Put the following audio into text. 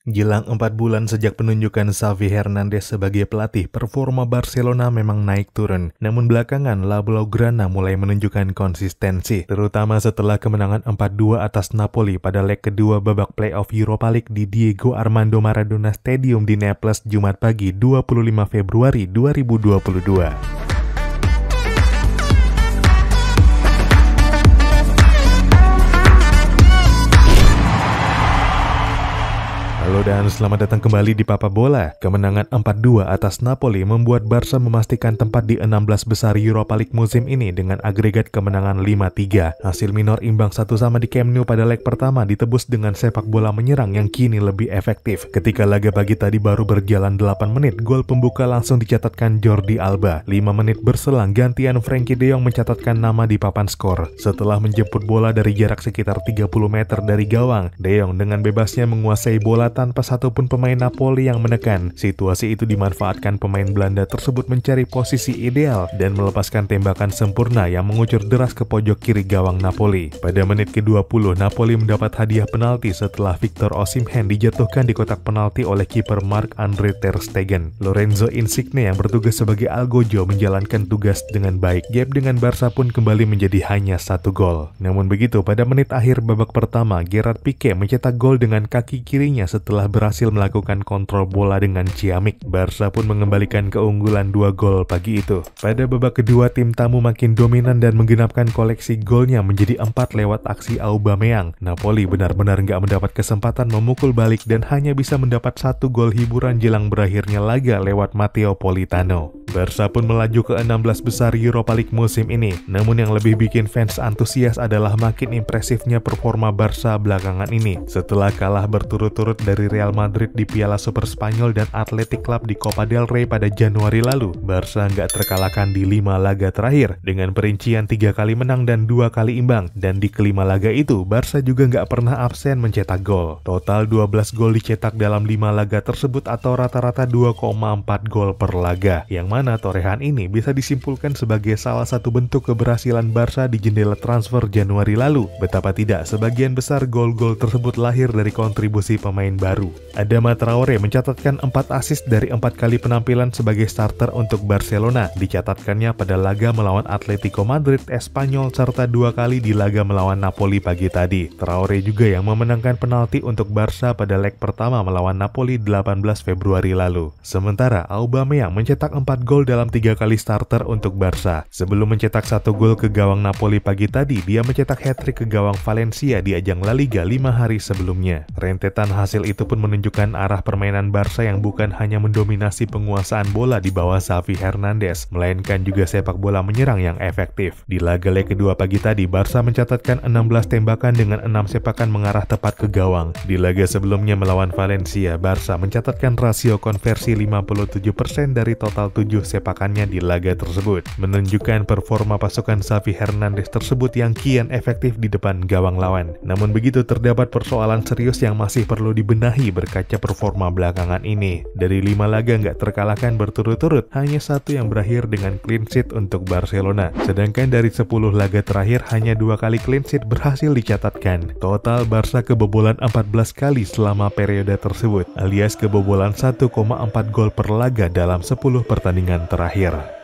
Jelang 4 bulan sejak penunjukan Xavi Hernandez sebagai pelatih, performa Barcelona memang naik turun. Namun belakangan, La Blaugrana mulai menunjukkan konsistensi, terutama setelah kemenangan 4-2 atas Napoli pada leg kedua babak playoff Europa League di Diego Armando Maradona Stadium di Naples Jumat pagi 25 Februari 2022. Halo dan selamat datang kembali di Papa Bola. Kemenangan 4-2 atas Napoli membuat Barca memastikan tempat di 16 besar Europa League musim ini dengan agregat kemenangan 5-3. Hasil minor imbang 1-1 di Camp Nou pada leg pertama ditebus dengan sepak bola menyerang yang kini lebih efektif. Ketika laga pagi tadi baru berjalan 8 menit, gol pembuka langsung dicatatkan Jordi Alba. 5 menit berselang, gantian Frenkie de Jong mencatatkan nama di papan skor. Setelah menjemput bola dari jarak sekitar 30 meter dari gawang, de Jong dengan bebasnya menguasai bola tanpa satupun pemain Napoli yang menekan. Situasi itu dimanfaatkan pemain Belanda tersebut mencari posisi ideal dan melepaskan tembakan sempurna yang mengucur deras ke pojok kiri gawang Napoli. Pada menit ke-20, Napoli mendapat hadiah penalti setelah Victor Osimhen dijatuhkan di kotak penalti oleh kiper Marc-Andre ter Stegen. Lorenzo Insigne yang bertugas sebagai algojo menjalankan tugas dengan baik. Gap dengan Barca pun kembali menjadi hanya 1 gol. Namun begitu, pada menit akhir babak pertama, Gerard Pique mencetak gol dengan kaki kirinya setelah berhasil melakukan kontrol bola dengan ciamik. Barca pun mengembalikan keunggulan 2 gol pagi itu. Pada babak kedua, tim tamu makin dominan dan menggenapkan koleksi golnya menjadi 4 lewat aksi Aubameyang. Napoli benar-benar nggak mendapat kesempatan memukul balik dan hanya bisa mendapat 1 gol hiburan jelang berakhirnya laga lewat Matteo Politano. Barca pun melaju ke 16 besar Europa League musim ini. Namun yang lebih bikin fans antusias adalah makin impresifnya performa Barca belakangan ini. Setelah kalah berturut-turut dari Real Madrid di Piala Super Spanyol dan Athletic Club di Copa del Rey pada Januari lalu, Barca nggak terkalahkan di 5 laga terakhir dengan perincian 3 kali menang dan 2 kali imbang. Dan di kelima laga itu, Barca juga nggak pernah absen mencetak gol. Total 12 gol dicetak dalam 5 laga tersebut atau rata-rata 2,4 gol per laga. Yang mana torehan ini bisa disimpulkan sebagai salah satu bentuk keberhasilan Barca di jendela transfer Januari lalu. Betapa tidak, sebagian besar gol-gol tersebut lahir dari kontribusi pemain baru. Adama Traore mencatatkan 4 assist dari 4 kali penampilan sebagai starter untuk Barcelona. Dicatatkannya pada laga melawan Atletico Madrid, Espanyol, serta 2 kali di laga melawan Napoli pagi tadi. Traore juga yang memenangkan penalti untuk Barca pada leg pertama melawan Napoli 18 Februari lalu. Sementara Aubameyang mencetak 4 gol dalam 3 kali starter untuk Barca. Sebelum mencetak 1 gol ke gawang Napoli pagi tadi, dia mencetak hat-trick ke gawang Valencia di ajang La Liga 5 hari sebelumnya. Rentetan hasil itu pun menunjukkan arah permainan Barca yang bukan hanya mendominasi penguasaan bola di bawah Xavi Hernandez, melainkan juga sepak bola menyerang yang efektif. Di laga leg kedua pagi tadi, Barca mencatatkan 16 tembakan dengan 6 sepakan mengarah tepat ke gawang. Di laga sebelumnya melawan Valencia, Barca mencatatkan rasio konversi 57% dari total 7 sepakannya di laga tersebut, menunjukkan performa pasukan Xavi Hernandez tersebut yang kian efektif di depan gawang lawan. Namun begitu, terdapat persoalan serius yang masih perlu dibenahi berkaca performa belakangan ini. Dari 5 laga nggak terkalahkan berturut-turut, hanya 1 yang berakhir dengan clean sheet untuk Barcelona. Sedangkan dari 10 laga terakhir, hanya 2 kali clean sheet berhasil dicatatkan. Total Barca kebobolan 14 kali selama periode tersebut, alias kebobolan 1,4 gol per laga dalam 10 pertandingan terakhir.